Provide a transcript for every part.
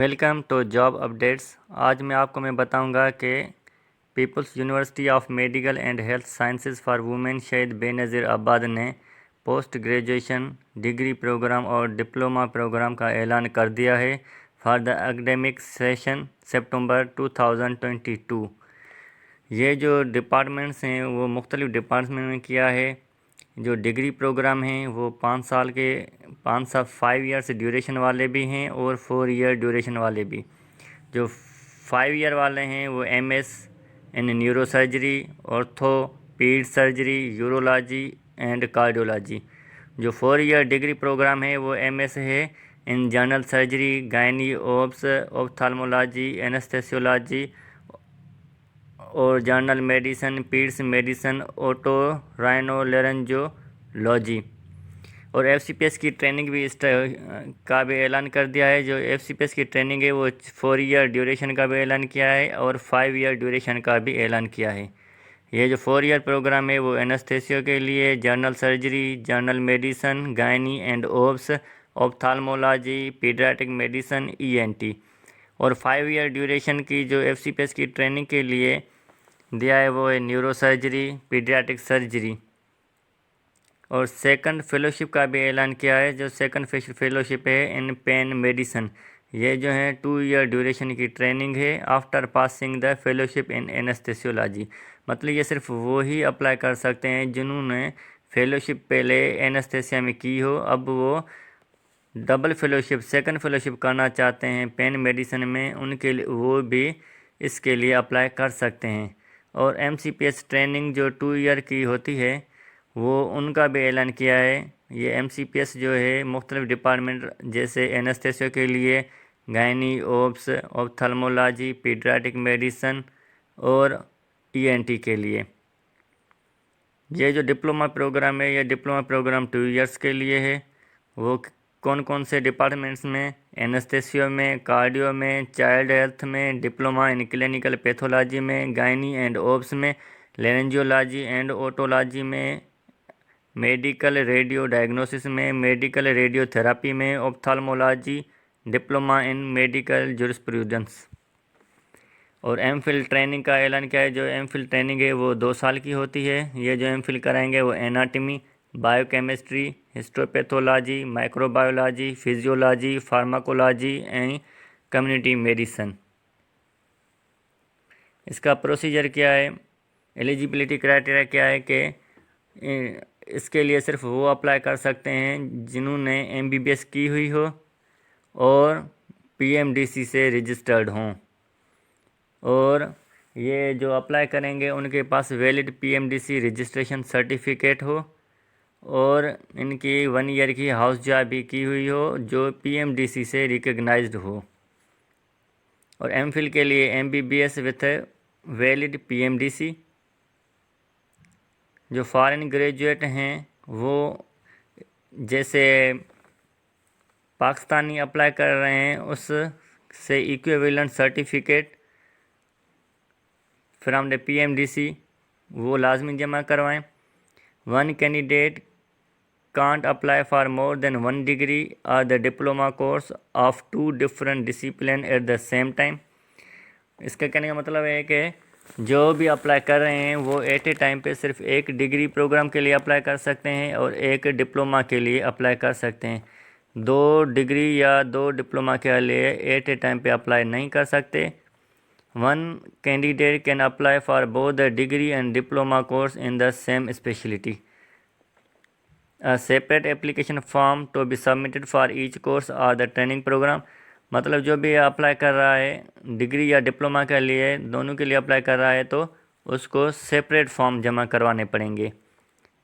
Welcome to job updates. आज मैं बताऊंगा कि peoples university of medical and health sciences for women Shaheed Benazirabad ने पोस्ट ग्रेजुएशन डिग्री प्रोग्राम और डिप्लोमा प्रोग्राम का ऐलान कर दिया है for the academic session September 2022। ये जो डिपार्टमेंट्स हैं वो मुख्तलिफ डिपार्टमेंट में किया है। जो डिग्री प्रोग्राम हैं वो 5 ईयर्स ड्यूरेशन वाले भी हैं और 4 ईयर ड्यूरेशन वाले भी। जो 5 ईयर वाले हैं वो MS in neurosurgery, ortho, paed surgery, urology and cardiology. जो 4 ईयर डिग्री प्रोग्राम है वो MS है in general surgery, gynae obs, ophthalmology, anaesthesiology और general medicine, paeds medicine, otorhinolaryngology. और FCPS की ट्रेनिंग भी का भी ऐलान कर दिया है। जो FCPS की ट्रेनिंग है वो 4 ईयर ड्यूरेशन का भी ऐलान किया है और 5 ईयर ड्यूरेशन का भी ऐलान किया है। ये जो 4 ईयर प्रोग्राम है वो एनेस्थेसियो के लिए, general surgery, general medicine, gynae and obs, ophthalmology, paediatric medicine, ENT। और 5 ईयर ड्यूरेशन की जो FCPS की ट्रेनिंग के लिए दिया है वो है न्यूरो सर्जरी, पीडियाट्रिक सर्जरी। और सेकंड फेलोशिप का भी ऐलान किया है। जो सेकंड फेलोशिप है इन पेन मेडिसिन। ये जो है 2 ईयर ड्यूरेशन की ट्रेनिंग है after passing the fellowship in anaesthesiology. मतलब ये सिर्फ वो ही अप्लाई कर सकते हैं जिन्होंने फेलोशिप पहले एनेस्थेसिया में की हो। अब वो डबल फेलोशिप, सेकंड फेलोशिप करना चाहते हैं पेन मेडिसिन में, उनके लिए वो भी इसके लिए अप्लाई कर सकते हैं। और MCPS ट्रेनिंग जो 2 ईयर की होती है वो उनका भी ऐलान किया है। ये MCPS जो है मुख्तलिफ डिपार्टमेंट जैसे एनेस्थेसियो के लिए, gynae obs, ophthalmology, paediatric medicine और ENT के लिए। ये जो डिप्लोमा प्रोग्राम है ये डिप्लोमा प्रोग्राम 2 ईयर्स के लिए है। वो कौन कौन से डिपार्टमेंट्स में? एनेस्थेसियो में, कार्डियो में, चाइल्ड हेल्थ में, डिप्लोमा इन क्लिनिकल पैथोलॉजी में, गायनी एंड ओब्स में, लेरेंजियोलॉजी एंड ओटोलॉजी में, मेडिकल रेडियो डायग्नोसिस में, मेडिकल रेडियोथेरापी में, ophthalmology, diploma in medical jurisprudence. और MPhil ट्रेनिंग का ऐलान किया है। जो MPhil ट्रेनिंग है वो 2 साल की होती है। ये जो MPhil कराएंगे वो anatomy, biochemistry, histopathology, microbiology, physiology, pharmacology and community medicine. इसका प्रोसीजर क्या है? एलिजिबिलिटी क्राइटेरिया क्या है कि इसके लिए सिर्फ वो अप्लाई कर सकते हैं जिन्होंने MBBS की हुई हो और PMDC से रजिस्टर्ड हों। और ये जो अप्लाई करेंगे उनके पास वैलिड PMDC रजिस्ट्रेशन सर्टिफिकेट हो और इनकी 1 ईयर की हाउस जॉब भी की हुई हो जो PMDC से रिकग्नाइज्ड हो। और MPhil के लिए MBBS विथ वैलिड PMDC। जो फॉरेन ग्रेजुएट हैं वो जैसे पाकिस्तानी अप्लाई कर रहे हैं उस से equivalent certificate from the PMDC वो लाजमी जमा करवाएं। 1 candidate can't apply for more than 1 degree or the diploma course of 2 different discipline at the same time। इसका कहने का मतलब है कि जो भी अप्लाई कर रहे हैं वो एट ए टाइम पे सिर्फ एक डिग्री प्रोग्राम के लिए अप्लाई कर सकते हैं और एक डिप्लोमा के लिए अप्लाई कर सकते हैं। 2 डिग्री या 2 डिप्लोमा के लिए एट ए टाइम पे अप्लाई नहीं कर सकते। 1 candidate can apply for both the degree and diploma course in the same speciality. A separate application form to be submitted for each course or the training program। मतलब जो भी apply कर रहा है डिग्री या डिप्लोमा के लिए, दोनों के लिए अप्लाई कर रहा है तो उसको सेपरेट फॉर्म जमा करवाने पड़ेंगे।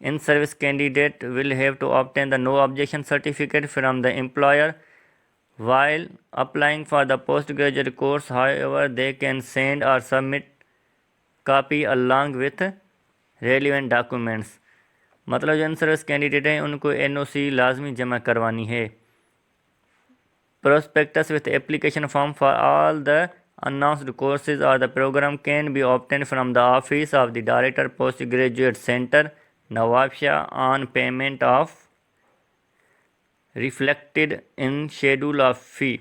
In service candidate will have to obtain the no objection certificate from the employer while applying for the postgraduate course। however they can send or submit copy along with relevant documents। मतलब जो इन service candidate हैं उनको NOC लाजमी जमा करवानी है। Prospectus with application form for all the announced courses और the programme can be obtain from the office of the director post graduate centre Nawabshah on payment of reflected in schedule of fee।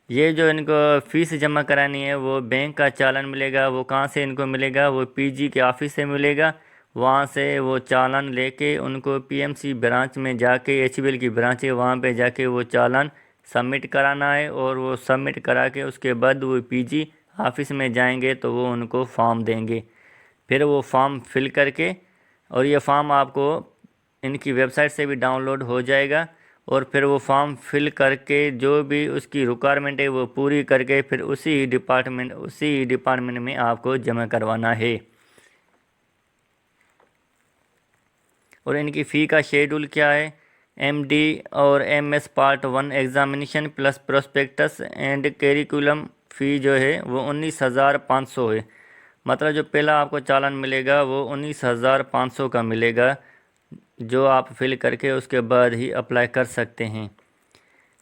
ये जो इनको fees जमा करानी है वो bank का चालान मिलेगा। वो कहाँ से इनको मिलेगा? वो पीजी के ऑफिस से मिलेगा। वहाँ से वो चालान लेके उनको पीएमसी ब्रांच में जाके, एचबीएल की ब्रांच है वहाँ पे जाके वो चालान सबमिट कराना है। और वो सबमिट करा के उसके बाद वो पीजी ऑफिस में जाएंगे तो वो उनको फॉर्म देंगे। फिर वो फॉर्म फिल करके, और ये फॉर्म आपको इनकी वेबसाइट से भी डाउनलोड हो जाएगा। और फिर वो फॉर्म फिल करके जो भी उसकी रिक्वायरमेंट है वो पूरी करके फिर उसी डिपार्टमेंट में आपको जमा करवाना है। और इनकी फ़ी का शेड्यूल क्या है? एमडी और MS part 1 examination plus prospectus and curriculum fee जो है वो 19,500 है। मतलब जो पहला आपको चालान मिलेगा वो 19,500 का मिलेगा, जो आप फिल करके उसके बाद ही अप्लाई कर सकते हैं।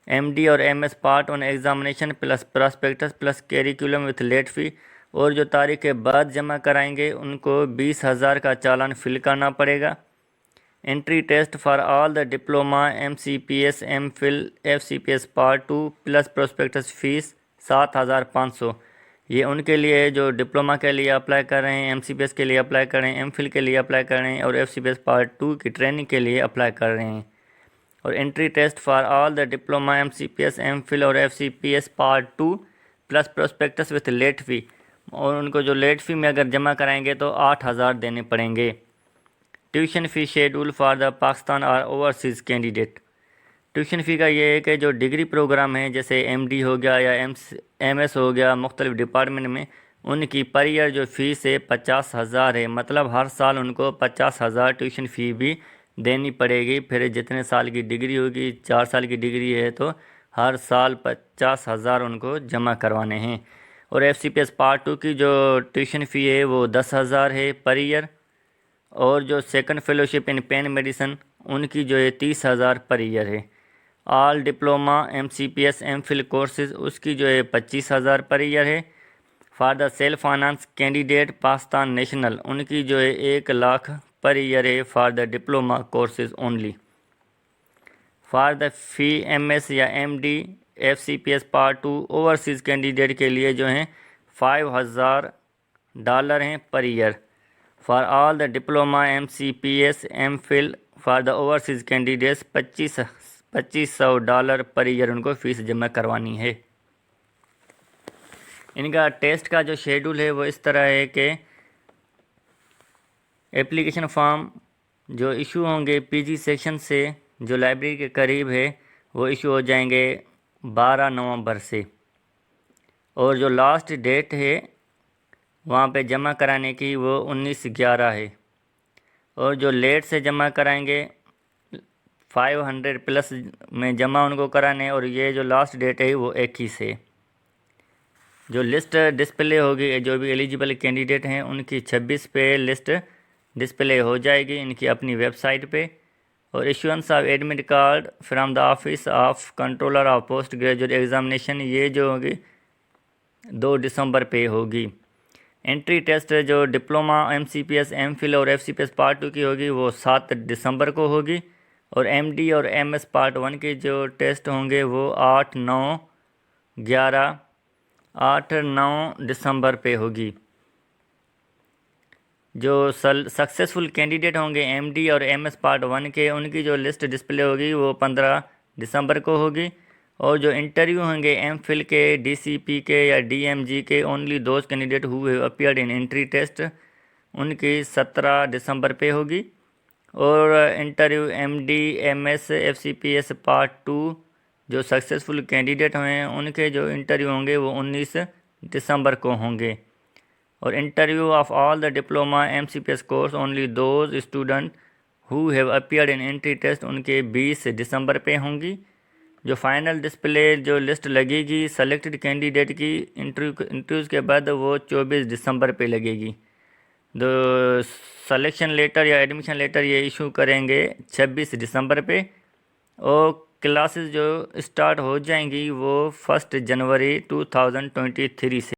एमडी और MS part 1 examination plus prospectus plus curriculum with late fee, और जो तारीख के बाद जमा कराएंगे उनको 20,000 का चालान फिल करना पड़ेगा। Entry test for all the diploma MCPS MPhil FCPS part 2 plus prospectus fees 7,500। ये उनके लिए जो डिप्लोमा के लिए अप्लाई कर रहे हैं, एमसीपीएस के लिए अप्लाई कर रहे हैं, एमफिल के लिए अप्लाई कर रहे हैं और एफसीपीएस पार्ट 2 की ट्रेनिंग के लिए अप्लाई कर रहे हैं। और entry test for all the diploma MCPS MPhil और FCPS part 2 plus prospectus with late fee, और उनको जो लेट फ़ी में अगर जमा कराएंगे तो 8,000 देने पड़ेंगे। Tuition fee schedule for the Pakistan और ओवरसीज़ कैंडिडेट। ट्यूशन फ़ी का ये है कि जो डिग्री प्रोग्राम है जैसे एमडी हो गया या एमएस हो गया मुख्तलिफ डिपार्टमेंट में, उनकी पर ईयर जो फ़ीस है 50,000 है। मतलब हर साल उनको 50,000 ट्यूशन फ़ी भी देनी पड़ेगी। फिर जितने साल की डिग्री होगी, 4 साल की डिग्री है तो हर साल 50,000 उनको जमा करवाने हैं। और एफसीपीएस पार्ट 2 की जो ट्यूशन फ़ी है वो 10,000 है पर ईयर। और जो second fellowship in pain medicine उनकी जो है 30,000 पर ईयर है। All diploma MCPS MPhil courses उसकी जो है 25,000 पर ईयर है। For the self finance candidate Pakistan national उनकी जो है 1,00,000 पर ईयर है for the diploma courses only. For the fee MS या MD FCPS part 2 overseas candidate के लिए जो हैं $5,000 हैं per year. For all the diploma MCPS MPhil for the overseas candidates $2,500 per year उनको फ़ीस जमा करवानी है। इनका टेस्ट का जो शेड्यूल है वो इस तरह है कि एप्लीकेशन फॉर्म जो इशू होंगे पीजी सेक्शन से जो लाइब्रेरी के करीब है वो इशू हो जाएंगे 12 नवंबर से। और जो लास्ट डेट है वहाँ पे जमा कराने की वो 19/11 है। और जो लेट से जमा कराएंगे 500 प्लस में जमा उनको कराने, और ये जो लास्ट डेट है वो 21 है। जो लिस्ट डिस्प्ले होगी जो भी एलिजिबल कैंडिडेट हैं उनकी 26 पे लिस्ट डिस्प्ले हो जाएगी इनकी अपनी वेबसाइट पे। और issuance of admit card from the office of controller of post graduate examination ये जो होगी 2 दिसंबर पे होगी। एंट्री टेस्ट जो डिप्लोमा एमसीपीएस एमफिल और एफसीपीएस पार्ट 2 की होगी वो 7 दिसंबर को होगी। और एमडी और एमएस पार्ट 1 के जो टेस्ट होंगे वो 8-9 दिसंबर पे होगी। जो सक्सेसफुल कैंडिडेट होंगे एमडी और एमएस पार्ट 1 के उनकी जो लिस्ट डिस्प्ले होगी वो 15 दिसंबर को होगी। और जो इंटरव्यू होंगे एमफिल के, डीसीपी के या डीएमजी के only those candidate who have appeared in entry test उनकी 17 दिसंबर पे होगी। और interview MD MS FCPS part 2 जो सक्सेसफुल कैंडिडेट हैं उनके जो इंटरव्यू होंगे वो 19 दिसंबर को होंगे। और interview of all the diploma MCPS course only those student who have appeared in entry test उनके 20 दिसंबर पे होंगी। जो फाइनल डिस्प्ले जो लिस्ट लगेगी सेलेक्टेड कैंडिडेट की इंटरव्यूज़ के बाद वो 24 दिसंबर पे लगेगी। जो सिलेक्शन लेटर या एडमिशन लेटर ये इशू करेंगे 26 दिसंबर पे। और क्लासेस जो स्टार्ट हो जाएंगी वो 1 जनवरी 2023 से।